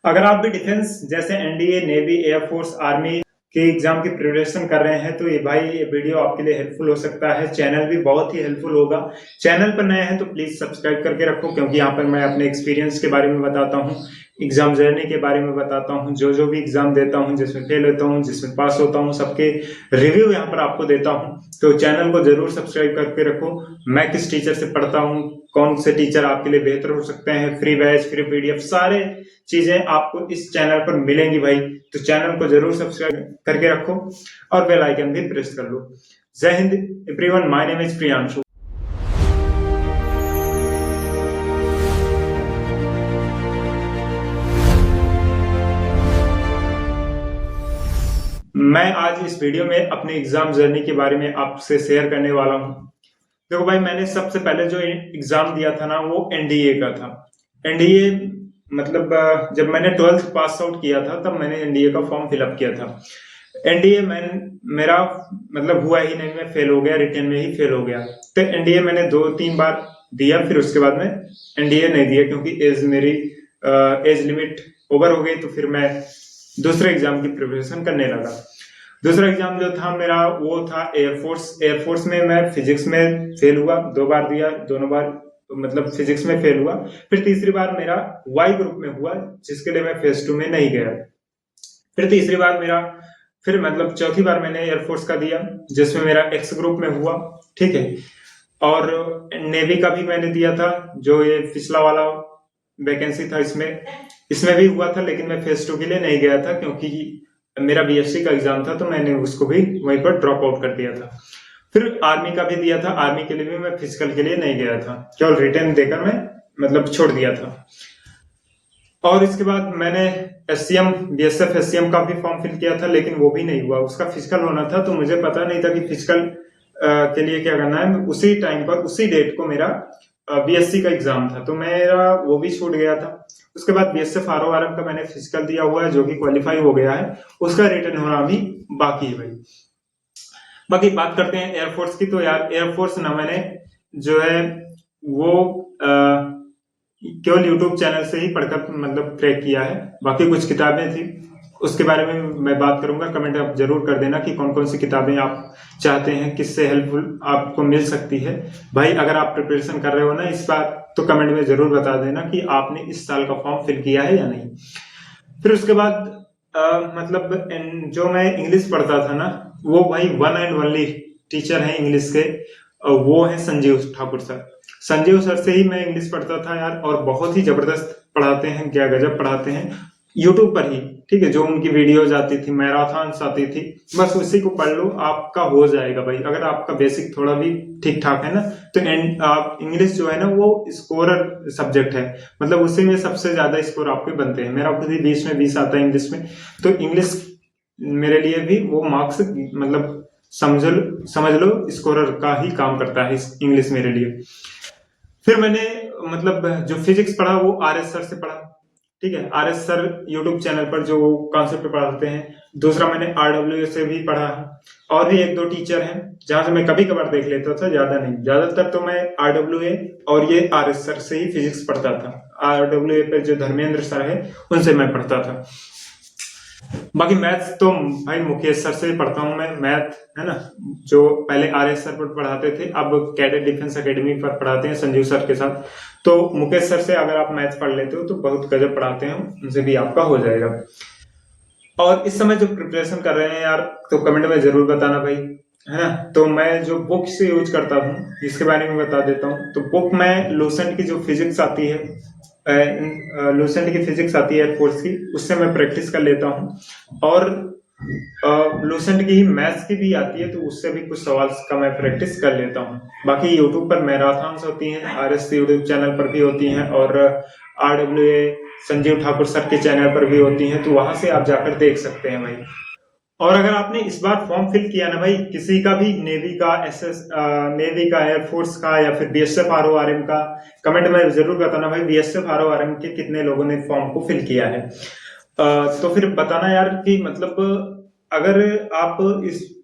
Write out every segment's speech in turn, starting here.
अगर आप भी डिफेंस जैसे एनडीए, नेवी, एयरफोर्स, आर्मी के एग्जाम की प्रिपरेशन कर रहे हैं तो ये वीडियो आपके लिए हेल्पफुल हो सकता है। चैनल भी बहुत ही हेल्पफुल होगा। चैनल पर नए हैं तो प्लीज सब्सक्राइब करके रखो, क्योंकि यहाँ पर मैं अपने एक्सपीरियंस के बारे में बताता हूँ, एग्जाम जर्नी के बारे में बताता हूँ, जो भी एग्जाम देता हूँ, जिसमें फेल होता हूँ, जिसमें पास होता हूँ, सबके रिव्यू यहाँ पर आपको देता हूँ। तो चैनल को जरूर सब्सक्राइब करके रखो। मैं किस टीचर से पढ़ता हूँ, कौन से टीचर आपके लिए बेहतर हो सकते हैं, फ्री बैच, फ्री पीडीएफ, सारे चीजें आपको इस चैनल पर मिलेंगी भाई। तो चैनल को जरूर सब्सक्राइब करके रखो और बेल आइकन भी प्रेस कर लो। जय Hind everyone, my name is Priyanshu. मैं आज इस वीडियो में अपने एग्जाम जर्नी के बारे में आपसे शेयर करने वाला हूं। देखो भाई, मैंने सबसे पहले जो एग्जाम दिया था ना, वो एनडीए का था। एनडीए मतलब जब मैंने 12th पास आउट किया था तब मैंने एनडीए का फॉर्म फिलअप किया था। एनडीए मेरा मतलब हुआ ही नहीं, मैं फेल हो गया, रिटर्न में ही फेल हो गया। तो एनडीए मैंने 2-3 बार दिया, फिर उसके बाद में एनडीए नहीं दिया, क्योंकि मेरी एज लिमिट ओवर हो गई। तो फिर मैं दूसरे एग्जाम की प्रिपरेशन करने लगा। दूसरा एग्जाम जो था मेरा वो था एयरफोर्स। एयरफोर्स में मैं फिजिक्स में फेल हुआ, 2 बार दिया, दोनों बार मतलब फिजिक्स में फेल हुआ। फिर तीसरी बार मेरा वाई ग्रुप में हुआ, जिसके लिए मैं फेज 2 में नहीं गया। फिर तीसरी बार मेरा फिर मतलब चौथी बार मैंने एयरफोर्स का दिया, जिसमें मेरा एक्स ग्रुप में हुआ। ठीक है। और नेवी का भी मैंने दिया था, जो ये पिछला वाला वैकेंसी था, इसमें भी हुआ था, लेकिन मैं फेज 2 के लिए नहीं गया था, क्योंकि मेरा बीएससी का एग्जाम था, तो मैंने उसको भी वहीं पर ड्रॉप आउट कर दिया था। फिर आर्मी का भी दिया था, आर्मी के लिए भी मैं फिजिकल के लिए नहीं गया था, केवल रिटर्न देकर मैं मतलब छोड़ दिया था। और इसके बाद मैंने एससीएम, बीएसएफ एससीएम का भी फॉर्म फिल किया था, लेकिन वो भी नहीं हुआ। उसका फिजिकल होना था, तो मुझे पता नहीं था कि फिजिकल के लिए क्या करना है। उसी टाइम पर उसी डेट को मेरा बीएससी का एग्जाम था, तो मेरा वो भी छूट गया था। उसके बाद बीएसएफ आरओआरएम का मैंने फिजिकल दिया हुआ है, जो कि क्वालिफाई हो गया है, उसका रिटर्न होना भी बाकी है भाई। बाकी बात करते हैं एयरफोर्स की। तो यार एयरफोर्स ना मैंने जो है वो केवल यूट्यूब चैनल से ही पढ़कर मतलब क्रैक किया है। बाकी कुछ किताबें थी, उसके बारे में मैं बात करूंगा। कमेंट आप जरूर कर देना कि कौन कौन सी किताबें आप चाहते हैं, किससे हेल्पफुल आपको मिल सकती है। भाई अगर आप प्रिपरेशन कर रहे हो ना इस बार, तो कमेंट में जरूर बता देना कि आपने इस साल का फॉर्म फिल किया है या नहीं। फिर उसके बाद मतलब जो मैं इंग्लिश पढ़ता था ना, वो भाई वन एंड ओनली टीचर है इंग्लिश के, वो है संजीव ठाकुर सर। संजीव सर से ही मैं इंग्लिश पढ़ता था यार, और बहुत ही जबरदस्त पढ़ाते हैं, क्या गजब पढ़ाते हैं। यूट्यूब पर ही, ठीक है, जो उनकी वीडियोज आती थी, मैराथन्स आती थी, बस उसी को पढ़ लो, आपका हो जाएगा भाई। अगर आपका बेसिक थोड़ा भी ठीक ठाक है ना, तो आप इंग्लिश जो है ना वो स्कोरर सब्जेक्ट है, मतलब उसी में सबसे ज्यादा स्कोर आपके बनते हैं। मेरा खुद ही 20 में 20 आता है इंग्लिश में, तो इंग्लिश मेरे लिए भी वो मार्क्स मतलब समझ लो स्कोरर का ही काम करता है इंग्लिश मेरे लिए। फिर मैंने मतलब जो फिजिक्स पढ़ा वो आरएस सर से पढ़ा। ठीक है, आरएस सर यूट्यूब चैनल पर जो कॉन्सेप्ट पढ़ाते हैं। दूसरा मैंने आरडब्ल्यू से भी पढ़ा है, और भी 1-2 टीचर हैं जहां से मैं कभी कभार देख लेता था, ज्यादा नहीं। ज्यादातर तो मैं आरडब्ल्यू और ये आरएस सर से ही फिजिक्स पढ़ता था। आरडब्ल्यू पे जो धर्मेंद्र सर है, उनसे मैं पढ़ता था। बाकी मैथ्स तो भाई मुकेश सर से पढ़ता हूँ मैं, मैथ है ना, जो पहले आरएस सर पर पढ़ाते थे, अब कैडेट डिफेंस एकेडमी पर पढ़ाते हैं संजीव सर के साथ। तो मुकेश सर से अगर आप मैथ्स पढ़ लेते हो तो बहुत गजब पढ़ाते हैं, उनसे भी आपका हो जाएगा। और इस समय जो प्रिपरेशन कर रहे हैं यार, तो कमेंट में जरूर बताना भाई, है ना। तो मैं जो बुक से यूज करता हूँ, इसके बारे में बता देता हूँ। तो बुक में लूसेंट की जो फिजिक्स आती है, लूसेंट की फिजिक्स आती है एयरफोर्स की, उससे मैं प्रैक्टिस कर लेता हूँ। और लूसेंट की ही मैथ्स की भी आती है, तो उससे भी कुछ सवाल का मैं प्रैक्टिस कर लेता हूँ। बाकी यूट्यूब पर मैराथन्स होती हैं, आरएस यूट्यूब चैनल पर भी होती हैं, और आरडब्ल्यू संजीव ठाकुर सर के चैनल पर भी होती हैं, तो वहां से आप जाकर देख सकते हैं भाई। और अगर आपने इस बार फॉर्म फिल किया ना भाई, किसी का भी, नेवी का, नेवी का, एयरफोर्स का, या फिर बीएसएफ आरओआरएम का, कमेंट में जरूर बताना भाई बीएसएफ आरओआरएम के कितने लोगों ने फॉर्म को फिल किया है। तो फिर बताना यार कि मतलब अगर आप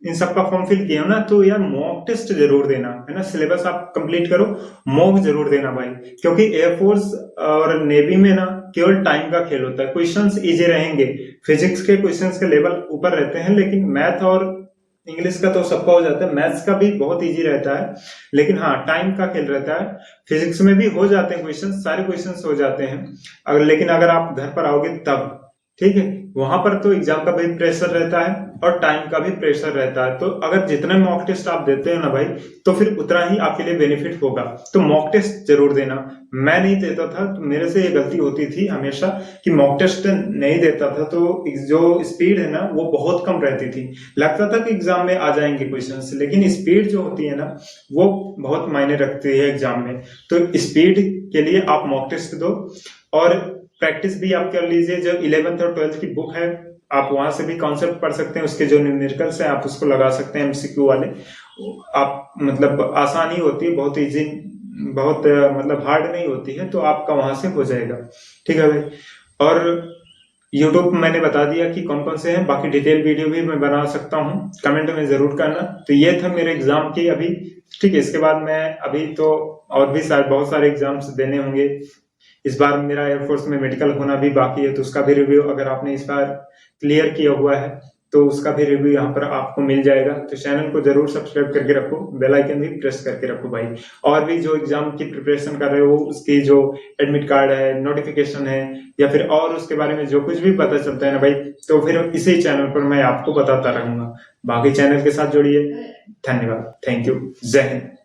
इन सब का फॉर्म फिल किए हो ना, तो यार मॉक टेस्ट जरूर देना है ना। सिलेबस आप कंप्लीट करो, मॉक जरूर देना भाई, क्योंकि एयरफोर्स और नेवी में ना केवल टाइम का खेल होता है। क्वेश्चंस इजी रहेंगे, फिजिक्स के क्वेश्चंस के लेवल ऊपर रहते हैं, लेकिन मैथ और इंग्लिश का तो सबका हो जाता है, मैथ्स का भी बहुत इजी रहता है, लेकिन हाँ टाइम का खेल रहता है। फिजिक्स में भी हो जाते हैं क्वेश्चन, सारे क्वेश्चन हो जाते हैं, लेकिन अगर आप घर पर आओगे तब, ठीक है। वहां पर तो एग्जाम का भी प्रेशर रहता है और टाइम का भी प्रेशर रहता है। तो अगर जितने मॉक टेस्ट आप देते हो ना भाई, तो फिर उतना ही आपके लिए बेनिफिट होगा। तो मॉक टेस्ट जरूर देना। मैं नहीं देता था, तो मेरे से ये गलती होती थी हमेशा कि मॉक टेस्ट नहीं देता था, तो जो स्पीड है ना वो बहुत कम रहती थी। लगता था कि एग्जाम में आ जाएंगे क्वेश्चंस, लेकिन स्पीड जो होती है ना वो बहुत मायने रखती है एग्जाम में। तो स्पीड के लिए आप मॉक टेस्ट दो, और प्रैक्टिस भी आप कर लीजिए। जो 11th और 12th की बुक है, आप वहां से भी कॉन्सेप्ट पढ़ सकते हैं, उसके जो न्यूमेरिकल्स हैं आप उसको लगा सकते हैं, एमसीक्यू वाले। आप मतलब आसानी होती है, बहुत इजी, बहुत मतलब हार्ड नहीं होती है, तो आपका वहां से हो जाएगा, ठीक है भाई। और यूट्यूब मैंने बता दिया कि कौन कौन से हैं, बाकी डिटेल वीडियो भी मैं बना सकता हूँ, कमेंट में जरूर करना। तो ये था मेरे एग्जाम की अभी, ठीक है। इसके बाद मैं अभी तो और भी बहुत सारे एग्जाम्स देने होंगे। इस बार मेरा एयरफोर्स में मेडिकल होना भी बाकी है, तो उसका भी रिव्यू, अगर आपने इस बार क्लियर किया हुआ है तो उसका भी रिव्यू यहाँ पर आपको मिल जाएगा। तो चैनल को जरूर सब्सक्राइब करके रखो, बेल आइकन भी प्रेस करके रखो भाई। और भी जो एग्जाम की प्रिपरेशन कर रहे हो, उसकी जो एडमिट कार्ड है, नोटिफिकेशन है, या फिर और उसके बारे में जो कुछ भी पता चलता है ना भाई, तो फिर इसी चैनल पर मैं आपको बताता रहूंगा। बाकी चैनल के साथ जुड़िए। धन्यवाद, थैंक यू, जय हिंद।